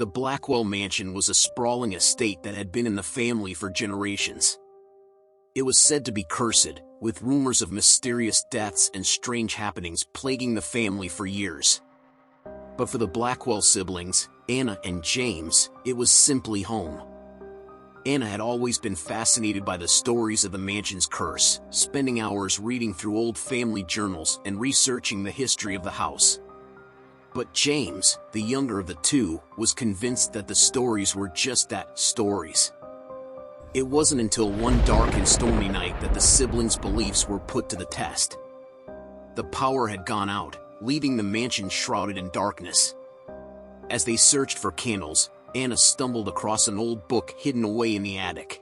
The Blackwell Mansion was a sprawling estate that had been in the family for generations. It was said to be cursed, with rumors of mysterious deaths and strange happenings plaguing the family for years. But for the Blackwell siblings, Anna and James, it was simply home. Anna had always been fascinated by the stories of the mansion's curse, spending hours reading through old family journals and researching the history of the house. But James, the younger of the two, was convinced that the stories were just that, stories. It wasn't until one dark and stormy night that the siblings' beliefs were put to the test. The power had gone out, leaving the mansion shrouded in darkness. As they searched for candles, Anna stumbled across an old book hidden away in the attic.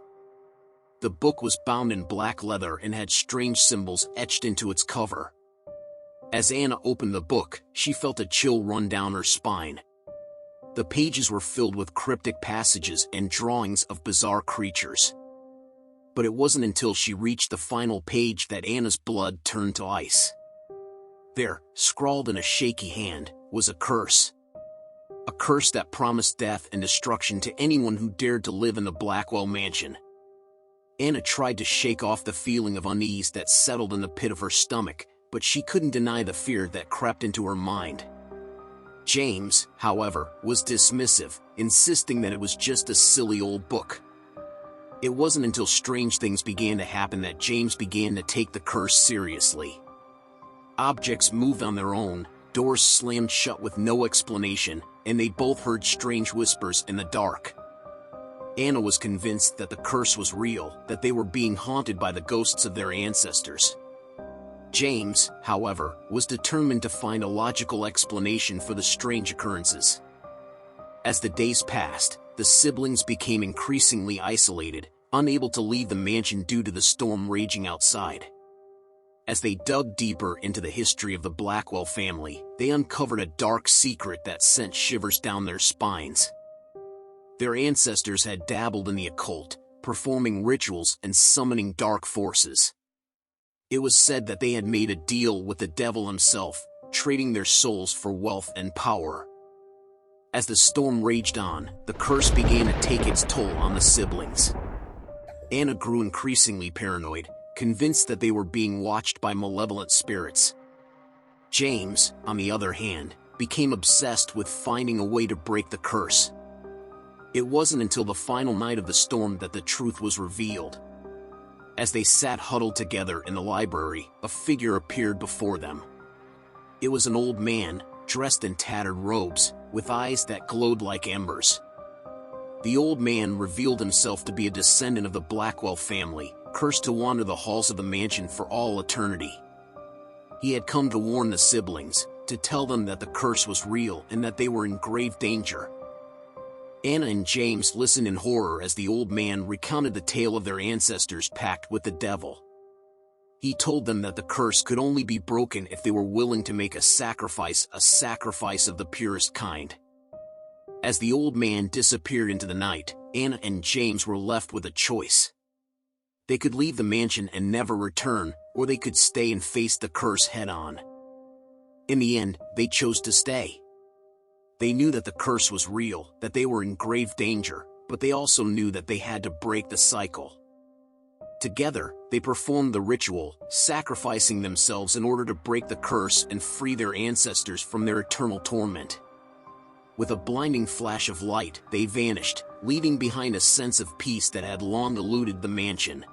The book was bound in black leather and had strange symbols etched into its cover. As Anna opened the book, she felt a chill run down her spine. The pages were filled with cryptic passages and drawings of bizarre creatures. But it wasn't until she reached the final page that Anna's blood turned to ice. There, scrawled in a shaky hand, was a curse. A curse that promised death and destruction to anyone who dared to live in the Blackwell Mansion. Anna tried to shake off the feeling of unease that settled in the pit of her stomach, but she couldn't deny the fear that crept into her mind. James, however, was dismissive, insisting that it was just a silly old book. It wasn't until strange things began to happen that James began to take the curse seriously. Objects moved on their own, doors slammed shut with no explanation, and they both heard strange whispers in the dark. Anna was convinced that the curse was real, that they were being haunted by the ghosts of their ancestors. James, however, was determined to find a logical explanation for the strange occurrences. As the days passed, the siblings became increasingly isolated, unable to leave the mansion due to the storm raging outside. As they dug deeper into the history of the Blackwell family, they uncovered a dark secret that sent shivers down their spines. Their ancestors had dabbled in the occult, performing rituals and summoning dark forces. It was said that they had made a deal with the devil himself, trading their souls for wealth and power. As the storm raged on, the curse began to take its toll on the siblings. Anna grew increasingly paranoid, convinced that they were being watched by malevolent spirits. James, on the other hand, became obsessed with finding a way to break the curse. It wasn't until the final night of the storm that the truth was revealed. As they sat huddled together in the library, a figure appeared before them. It was an old man, dressed in tattered robes, with eyes that glowed like embers. The old man revealed himself to be a descendant of the Blackwell family, cursed to wander the halls of the mansion for all eternity. He had come to warn the siblings, to tell them that the curse was real and that they were in grave danger. Anna and James listened in horror as the old man recounted the tale of their ancestors' pact with the devil. He told them that the curse could only be broken if they were willing to make a sacrifice of the purest kind. As the old man disappeared into the night, Anna and James were left with a choice. They could leave the mansion and never return, or they could stay and face the curse head-on. In the end, they chose to stay. They knew that the curse was real, that they were in grave danger, but they also knew that they had to break the cycle. Together, they performed the ritual, sacrificing themselves in order to break the curse and free their ancestors from their eternal torment. With a blinding flash of light, they vanished, leaving behind a sense of peace that had long eluded the mansion.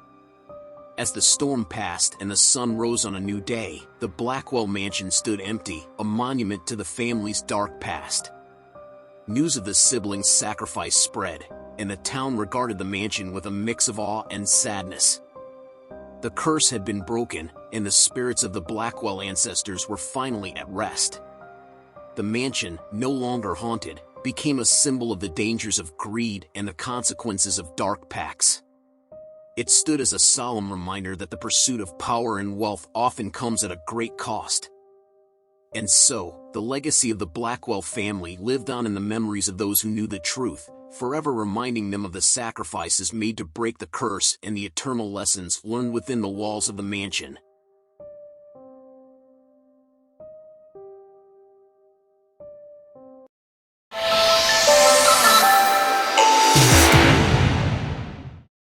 As the storm passed and the sun rose on a new day, the Blackwell Mansion stood empty, a monument to the family's dark past. News of the siblings' sacrifice spread, and the town regarded the mansion with a mix of awe and sadness. The curse had been broken, and the spirits of the Blackwell ancestors were finally at rest. The mansion, no longer haunted, became a symbol of the dangers of greed and the consequences of dark pacts. It stood as a solemn reminder that the pursuit of power and wealth often comes at a great cost. And so, the legacy of the Blackwell family lived on in the memories of those who knew the truth, forever reminding them of the sacrifices made to break the curse and the eternal lessons learned within the walls of the mansion.